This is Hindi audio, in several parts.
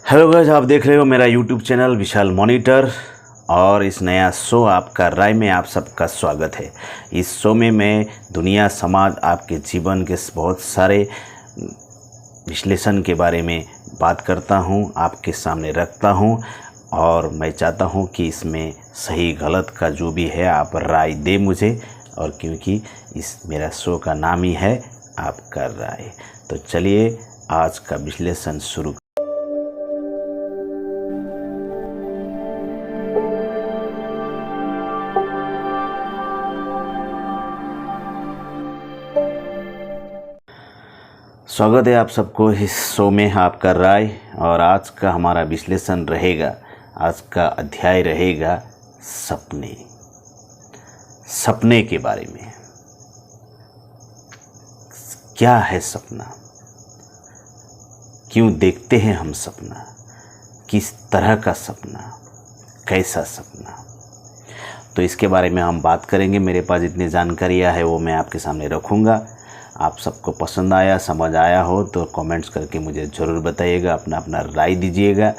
हेलो गाइस, आप देख रहे हो मेरा यूट्यूब चैनल विशाल मॉनिटर और इस नया शो आपका राय में आप सबका स्वागत है। इस शो में मैं दुनिया, समाज, आपके जीवन के बहुत सारे विश्लेषण के बारे में बात करता हूं, आपके सामने रखता हूं और मैं चाहता हूं कि इसमें सही गलत का जो भी है आप राय दे मुझे। और क्योंकि इस मेरा शो का नाम ही है आपका राय, तो चलिए आज का विश्लेषण शुरू। स्वागत है आप सबको इस शो में आपका राय। और आज का हमारा विश्लेषण रहेगा, आज का अध्याय रहेगा सपने। सपने के बारे में। क्या है सपना, क्यों देखते हैं हम सपना, किस तरह का सपना, कैसा सपना, तो इसके बारे में हम बात करेंगे। मेरे पास जितनी जानकारियाँ है वो मैं आपके सामने रखूँगा। आप सबको पसंद आया, समझ आया हो तो कमेंट्स करके मुझे ज़रूर बताइएगा, अपना अपना राय दीजिएगा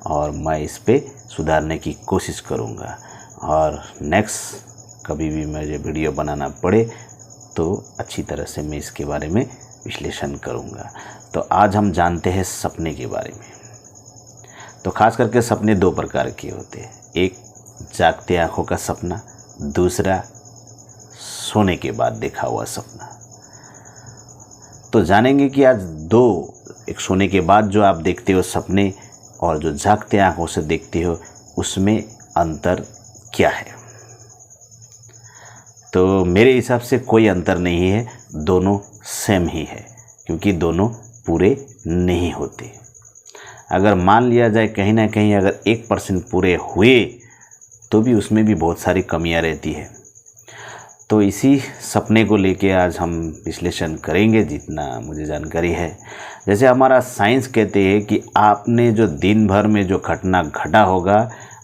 और मैं इस पे सुधारने की कोशिश करूँगा। और नेक्स्ट कभी भी मुझे वीडियो बनाना पड़े तो अच्छी तरह से मैं इसके बारे में विश्लेषण करूँगा। तो आज हम जानते हैं सपने के बारे में। तो ख़ास करके सपने दो प्रकार के होते हैं, एक जागते आँखों का सपना, दूसरा सोने के बाद देखा हुआ सपना। तो जानेंगे कि आज दो, एक सोने के बाद जो आप देखते हो सपने और जो जागते आँखों से देखते हो उसमें अंतर क्या है। तो मेरे हिसाब से कोई अंतर नहीं है, दोनों सेम ही है, क्योंकि दोनों पूरे नहीं होते। अगर मान लिया जाए कहीं ना कहीं अगर 1% पूरे हुए तो भी उसमें भी बहुत सारी कमियां रहती है। तो इसी सपने को लेके आज हम विश्लेषण करेंगे जितना मुझे जानकारी है। जैसे हमारा साइंस कहते हैं कि आपने जो दिन भर में जो घटना घटा होगा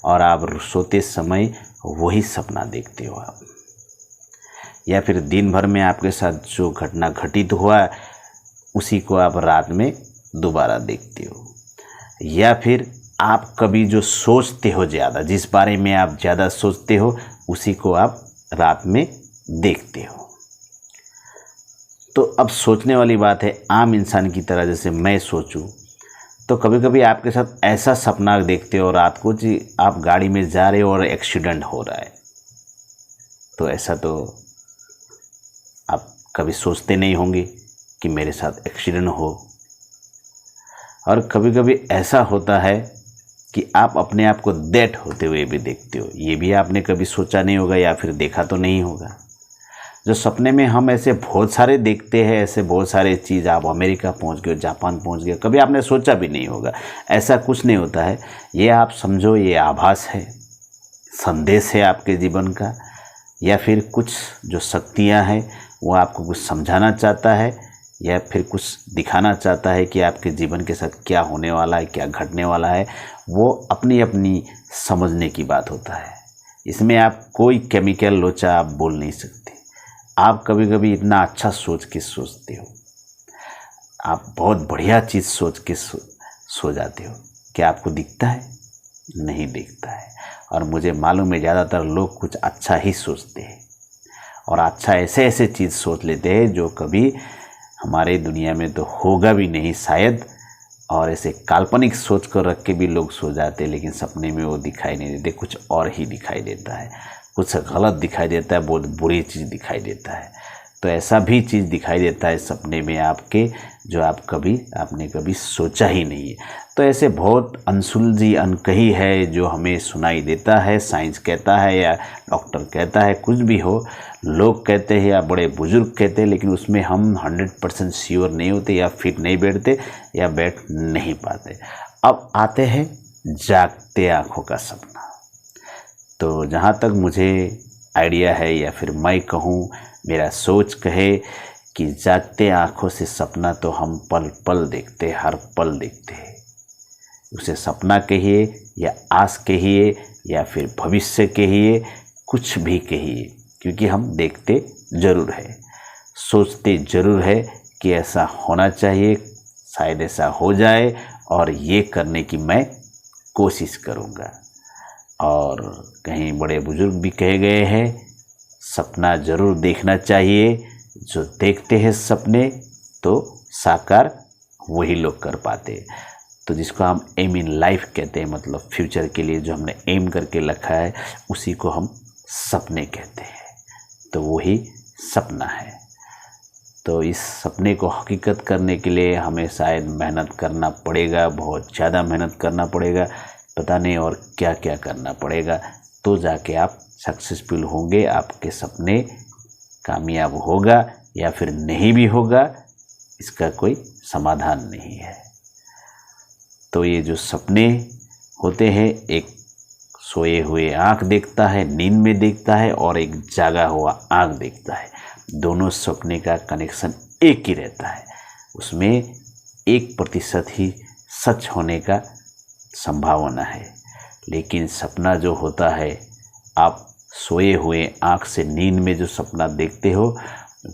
और आप सोते समय वही सपना देखते हो आप, या फिर दिन भर में आपके साथ जो घटना घटित हुआ उसी को आप रात में दोबारा देखते हो, या फिर आप कभी जो सोचते हो ज़्यादा, जिस बारे में आप ज़्यादा सोचते हो उसी को आप रात में देखते हो। तो अब सोचने वाली बात है, आम इंसान की तरह जैसे मैं सोचूं तो कभी कभी आपके साथ ऐसा सपना देखते हो रात को कि आप गाड़ी में जा रहे हो और एक्सीडेंट हो रहा है। तो ऐसा तो आप कभी सोचते नहीं होंगे कि मेरे साथ एक्सीडेंट हो। और कभी कभी ऐसा होता है कि आप अपने आप को डेड होते हुए भी देखते हो। ये भी आपने कभी सोचा नहीं होगा या फिर देखा तो नहीं होगा। जो सपने में हम ऐसे बहुत सारे देखते हैं, ऐसे बहुत सारे चीज़, आप अमेरिका पहुंच गए, जापान पहुंच गए, कभी आपने सोचा भी नहीं होगा। ऐसा कुछ नहीं होता है। ये आप समझो ये आभास है, संदेश है आपके जीवन का, या फिर कुछ जो शक्तियाँ हैं वो आपको कुछ समझाना चाहता है या फिर कुछ दिखाना चाहता है कि आपके जीवन के साथ क्या होने वाला है, क्या घटने वाला है। वो अपनी अपनी समझने की बात होता है। इसमें आप कोई केमिकल लोचा आप बोल नहीं सकते। आप कभी कभी इतना अच्छा सोच के सोचते हो, आप बहुत बढ़िया चीज़ सोच के सो जाते हो, क्या आपको दिखता है? नहीं दिखता है। और मुझे मालूम है ज़्यादातर लोग कुछ अच्छा ही सोचते हैं और अच्छा ऐसे ऐसे चीज़ सोच लेते हैं जो कभी हमारे दुनिया में तो होगा भी नहीं शायद। और ऐसे काल्पनिक सोच कर रख के भी लोग सो जाते हैं, लेकिन सपने में वो दिखाई नहीं देते, कुछ और ही दिखाई देता है, कुछ गलत दिखाई देता है, बहुत बुरी चीज़ दिखाई देता है। तो ऐसा भी चीज़ दिखाई देता है सपने में आपके जो आपने कभी सोचा ही नहीं है। तो ऐसे बहुत अनसुलझी अनकही है जो हमें सुनाई देता है। साइंस कहता है या डॉक्टर कहता है, कुछ भी हो, लोग कहते हैं या बड़े बुजुर्ग कहते हैं, लेकिन उसमें हम 100% श्योर नहीं होते या फिट नहीं बैठते या बैठ नहीं पाते। अब आते हैं जागते आँखों का सपना। तो जहाँ तक मुझे आइडिया है या फिर मैं कहूँ, मेरा सोच कहे कि जागते आँखों से सपना तो हम पल पल देखते, हर पल देखते हैं। उसे सपना कहिए या आस कहिए या फिर भविष्य कहिए, कुछ भी कहिए, क्योंकि हम देखते ज़रूर है, सोचते ज़रूर है कि ऐसा होना चाहिए, शायद ऐसा हो जाए और ये करने की मैं कोशिश करूँगा। और कहीं बड़े बुजुर्ग भी कहे गए हैं, सपना ज़रूर देखना चाहिए। जो देखते हैं सपने तो साकार वही लोग कर पाते। तो जिसको हम एम इन लाइफ कहते हैं, मतलब फ्यूचर के लिए जो हमने एम करके रखा है उसी को हम सपने कहते हैं। तो वही सपना है। तो इस सपने को हकीकत करने के लिए हमें शायद मेहनत करना पड़ेगा, बहुत ज़्यादा मेहनत करना पड़ेगा, पता नहीं और क्या क्या करना पड़ेगा, तो जाके आप सक्सेसफुल होंगे। आपके सपने कामयाब होगा या फिर नहीं भी होगा, इसका कोई समाधान नहीं है। तो ये जो सपने होते हैं, एक सोए हुए आँख देखता है, नींद में देखता है, और एक जागा हुआ आँख देखता है। दोनों सपने का कनेक्शन एक ही रहता है, उसमें 1% ही सच होने का संभावना है। लेकिन सपना जो होता है, आप सोए हुए आँख से नींद में जो सपना देखते हो,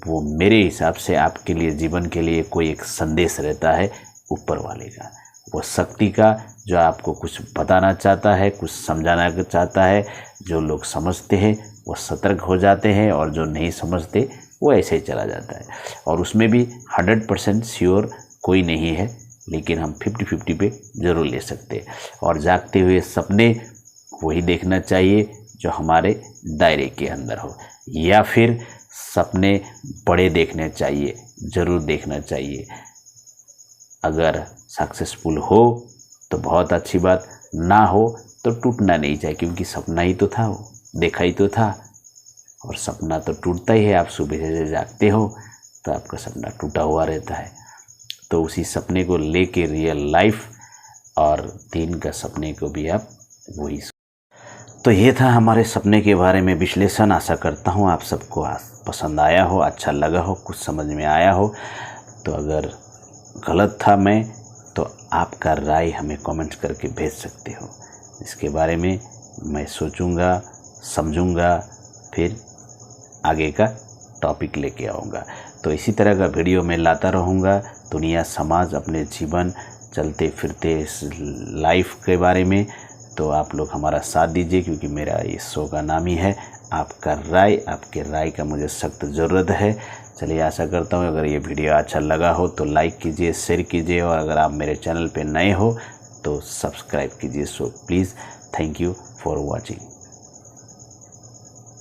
वो मेरे हिसाब से आपके लिए, जीवन के लिए कोई एक संदेश रहता है ऊपर वाले का, वो शक्ति का, जो आपको कुछ बताना चाहता है, कुछ समझाना चाहता है। जो लोग समझते हैं वो सतर्क हो जाते हैं, और जो नहीं समझते वो ऐसे ही चला जाता है। और उसमें भी 100% श्योर कोई नहीं है, लेकिन हम 50-50 पे ज़रूर ले सकते हैं। और जागते हुए सपने वही देखना चाहिए जो हमारे दायरे के अंदर हो, या फिर सपने बड़े देखने चाहिए, ज़रूर देखना चाहिए। अगर सक्सेसफुल हो तो बहुत अच्छी बात, ना हो तो टूटना नहीं चाहिए, क्योंकि सपना ही तो था, वो देखा ही तो था। और सपना तो टूटता ही है। आप सुबह से जागते हो तो आपका सपना टूटा हुआ रहता है। तो उसी सपने को लेके रियल लाइफ और दिन का सपने को भी आप वही। तो ये था हमारे सपने के बारे में विश्लेषण। आशा करता हूँ आप सबको पसंद आया हो, अच्छा लगा हो, कुछ समझ में आया हो। तो अगर गलत था मैं, तो आपका राय हमें कमेंट करके भेज सकते हो। इसके बारे में मैं सोचूंगा, समझूंगा, फिर आगे का टॉपिक लेके आऊँगा। तो इसी तरह का वीडियो मैं लाता रहूँगा, दुनिया, समाज, अपने जीवन, चलते फिरते इस लाइफ के बारे में। तो आप लोग हमारा साथ दीजिए, क्योंकि मेरा इस शो का नाम ही है आपका राय। आपके राय का मुझे सख्त ज़रूरत है। चलिए, आशा करता हूँ अगर ये वीडियो अच्छा लगा हो तो लाइक कीजिए, शेयर कीजिए, और अगर आप मेरे चैनल पे नए हो तो सब्सक्राइब कीजिए। So please, thank you for watching.